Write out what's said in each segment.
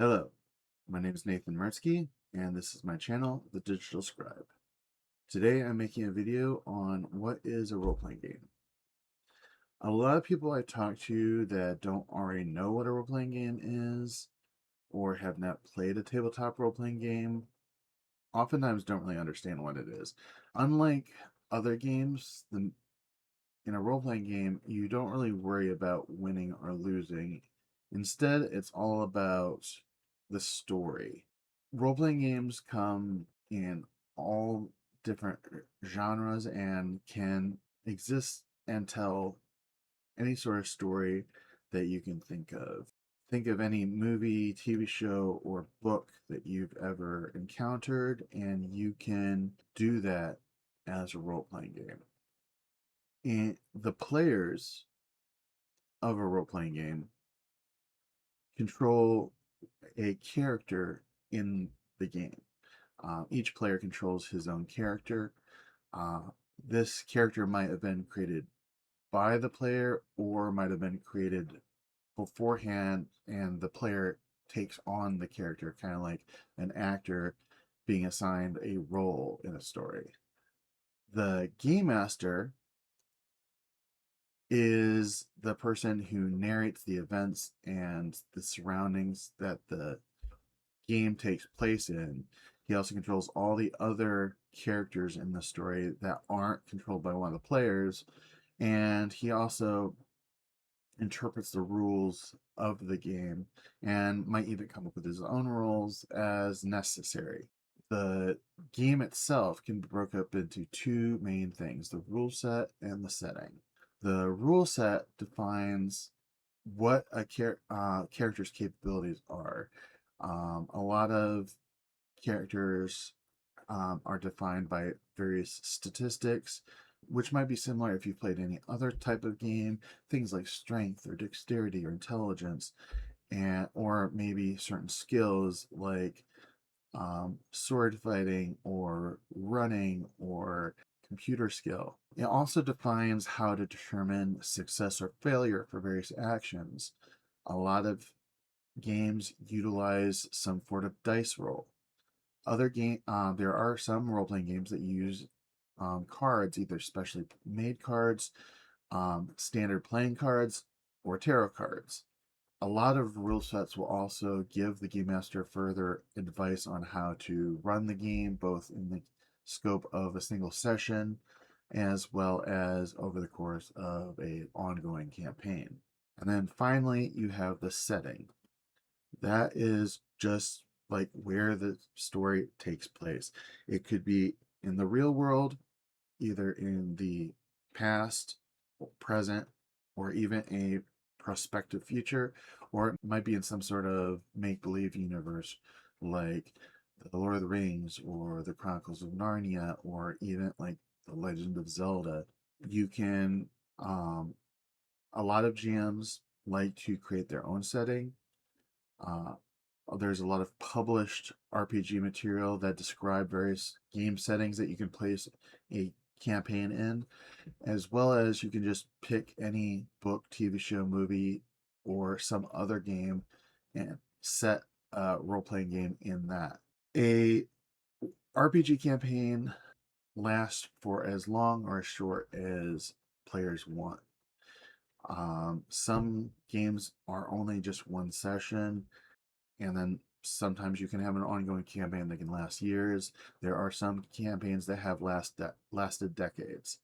Hello, my name is Nathan Mertzky, and this is my channel, The Digital Scribe. Today I'm making a video on what is a role-playing game. A lot of people I talk to that don't already know what a role-playing game is, or have not played a tabletop role-playing game, oftentimes don't really understand what it is. Unlike other games, in a role-playing game, you don't really worry about winning or losing. Instead, it's all about the story. Role-playing games come in all different genres and can exist and tell any sort of story that you can think of. Think of any movie, TV show, or book that you've ever encountered, and you can do that as a role-playing game. And the players of a role-playing game control a character in the game. Each player controls his own character. Uh, this character might have been created by the player or might have been created beforehand, and the player takes on the character, kind of like an actor being assigned a role in a story. The game master is the person who narrates the events and the surroundings that the game takes place in. He also controls all the other characters in the story that aren't controlled by one of the players, and he also interprets the rules of the game and might even come up with his own rules as necessary. The game itself can be broken up into two main things: the rule set and the setting. The rule set defines what a character's capabilities are. A lot of characters are defined by various statistics, which might be similar if you've played any other type of game, things like strength or dexterity or intelligence, and or maybe certain skills like sword fighting or running or computer skill. It also defines how to determine success or failure for various actions. A lot of games utilize some sort of dice roll. There are some role-playing games that use cards, either specially made cards, standard playing cards, or tarot cards. A lot of rule sets will also give the game master further advice on how to run the game, both in the scope of a single session as well as over the course of a ongoing campaign. And then finally, you have the setting. That is just like where the story takes place. It could be in the real world, either in the past, or present, or even a prospective future, or it might be in some sort of make believe universe like The Lord of the Rings or The Chronicles of Narnia, or even like The Legend of Zelda. You can, a lot of GMs like to create their own setting. Uh, there's a lot of published RPG material that describe various game settings that you can place a campaign in, as well as you can just pick any book, TV show, movie, or some other game and set a role playing game in that. A RPG campaign lasts for as long or as short as players want. Some games are only just one session, and then sometimes you can have an ongoing campaign that can last years. There are some campaigns that have lasted decades.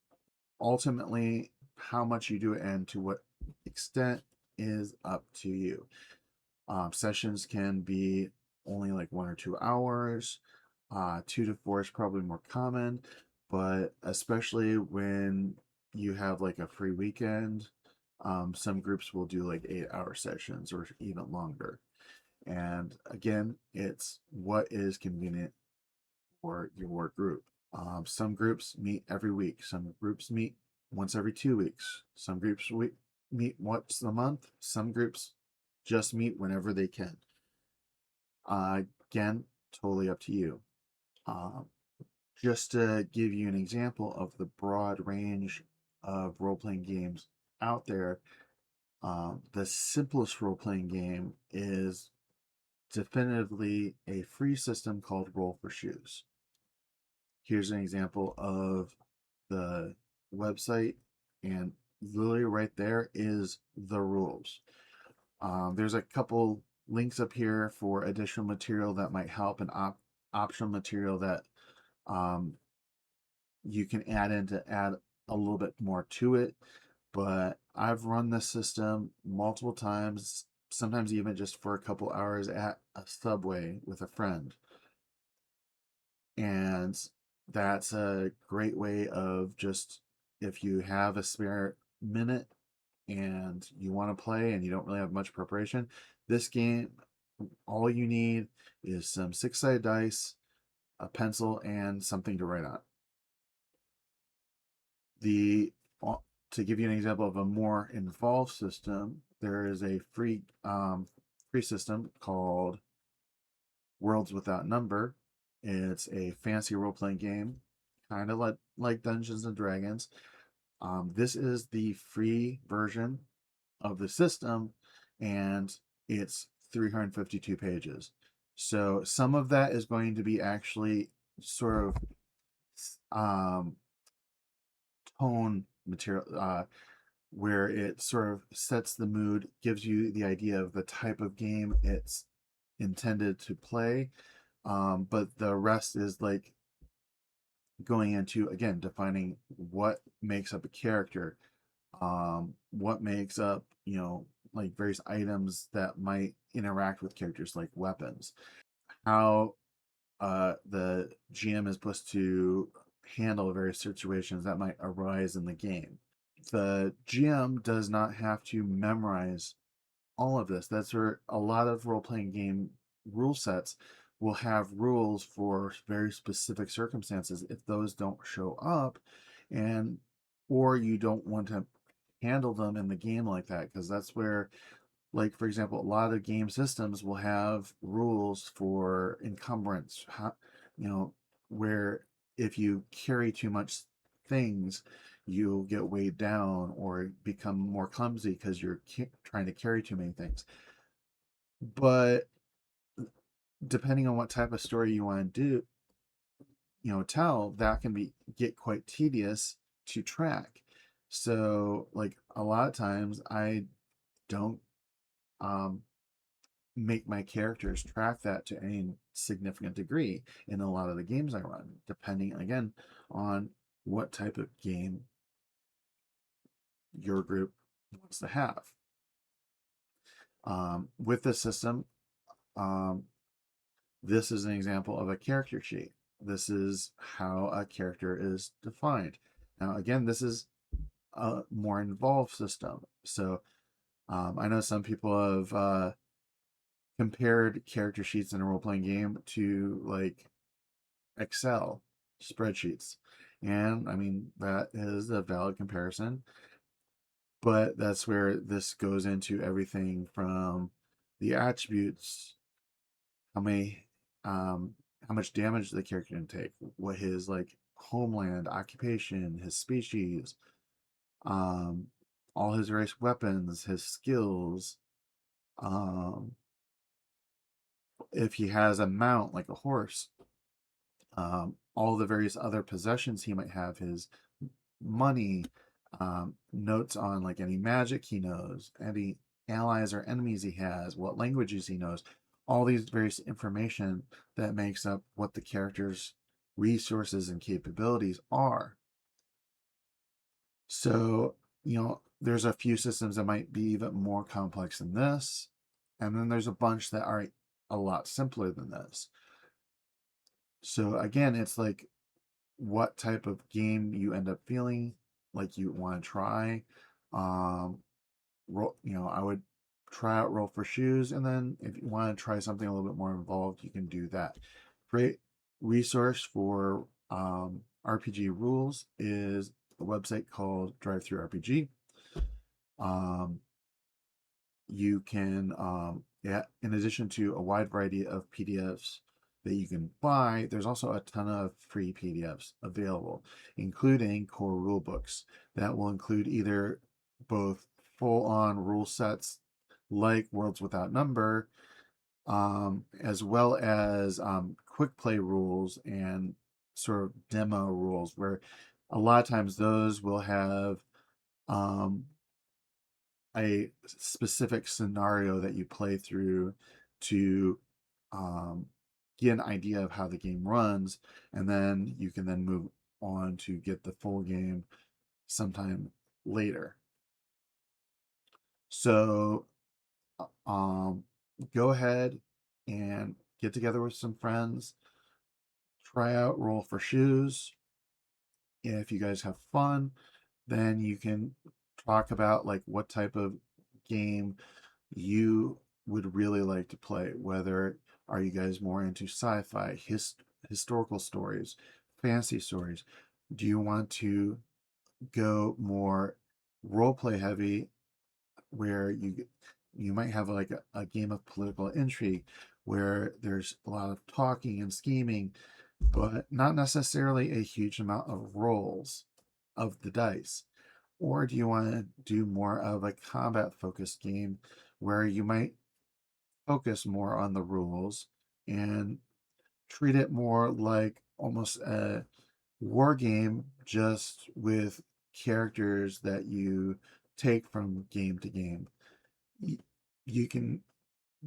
Ultimately, how much you do it and to what extent is up to you. Sessions can be only like 1 or 2 hours. 2 to 4 is probably more common, but especially when you have like a free weekend, some groups will do like 8 hour sessions or even longer. And again, it's what is convenient for your group. Some groups meet every week. Some groups meet once every 2 weeks. Some groups meet once a month. Some groups just meet whenever they can. Again, totally up to you. Um, just to give you an example of the broad range of role playing games out there, the simplest role playing game is definitively a free system called Roll for Shoes. Here's an example of the website, and literally right there is the rules. There's a couple links up here for additional material that might help, and optional material that um, you can add in to add a little bit more to it. But I've run this system multiple times, sometimes even just for a couple hours at a Subway with a friend. And that's a great way of just, if you have a spare minute and you want to play and you don't really have much preparation, this game, all you need is some six-sided dice, a pencil, and something to write on. The To give you an example of a more involved system, there is a free system called Worlds Without Number. It's a fancy role playing game, kind of like Dungeons and Dragons. This is the free version of the system, and it's 352 pages. So some of that is going to be actually sort of tone material, where it sort of sets the mood, gives you the idea of the type of game it's intended to play. But the rest is like going into, again, defining what makes up a character, what makes up, like various items that might interact with characters, like weapons, how the GM is supposed to handle various situations that might arise in the game. The GM does not have to memorize all of this. That's where a lot of role playing game rule sets will have rules for very specific circumstances. If those don't show up, and or you don't want to handle them in the game like that, because that's where, like, for example, a lot of game systems will have rules for encumbrance, where if you carry too much things, you'll get weighed down or become more clumsy because you're trying to carry too many things. But depending on what type of story you want to do, tell, that can get quite tedious to track. So, like, a lot of times I don't um, make my characters track that to any significant degree in a lot of the games I run, depending again on what type of game your group wants to have. With this system, um, this is an example of a character sheet. This is how a character is defined. Now, again, this is a more involved system. So I know some people have compared character sheets in a role playing game to like Excel spreadsheets. And I mean, that is a valid comparison, but that's where this goes into everything from the attributes, how many, how much damage the character can take, what his like homeland, occupation, his species, um, all his various weapons, his skills, um, if he has a mount like a horse, all the various other possessions he might have, his money, notes on like any magic he knows, any allies or enemies he has, what languages he knows, all these various information that makes up what the character's resources and capabilities are. So, there's a few systems that might be even more complex than this, and then there's a bunch that are a lot simpler than this. So again, it's like what type of game you end up feeling like you want to try. I would try out Roll for Shoes, and then if you want to try something a little bit more involved, you can do that. Great resource for RPG rules is a website called Drive Through RPG. Um, you can, yeah, in addition to a wide variety of PDFs that you can buy, there's also a ton of free PDFs available, including core rule books that will include either both full on rule sets like Worlds Without Number, as well as quick play rules and sort of demo rules, where a lot of times those will have um, a specific scenario that you play through to um, get an idea of how the game runs, and then you can then move on to get the full game sometime later. So um, go ahead and get together with some friends, try out Roll for Shoes. If you guys have fun, then you can talk about like what type of game you would really like to play. Whether are you guys more into sci-fi, historical stories, fantasy stories? Do you want to go more role play heavy, where you might have like a game of political intrigue where there's a lot of talking and scheming, but not necessarily a huge amount of rolls of the dice? Or do you want to do more of a combat focused game where you might focus more on the rules and treat it more like almost a war game, just with characters that you take from game to game? You can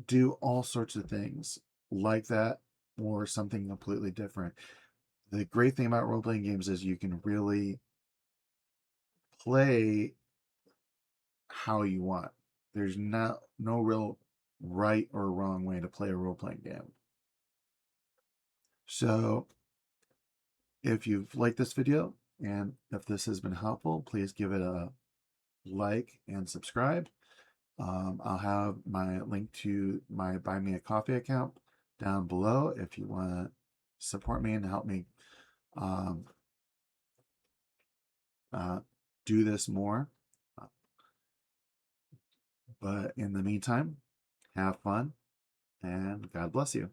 do all sorts of things like that or something completely different. The great thing about role playing games is you can really play how you want. There's no real right or wrong way to play a role playing game. So if you've liked this video and if this has been helpful, please give it a like and subscribe. I'll have my link to my Buy Me a Coffee account down below if you want to support me and help me um, uh, do this more. But in the meantime, have fun and God bless you.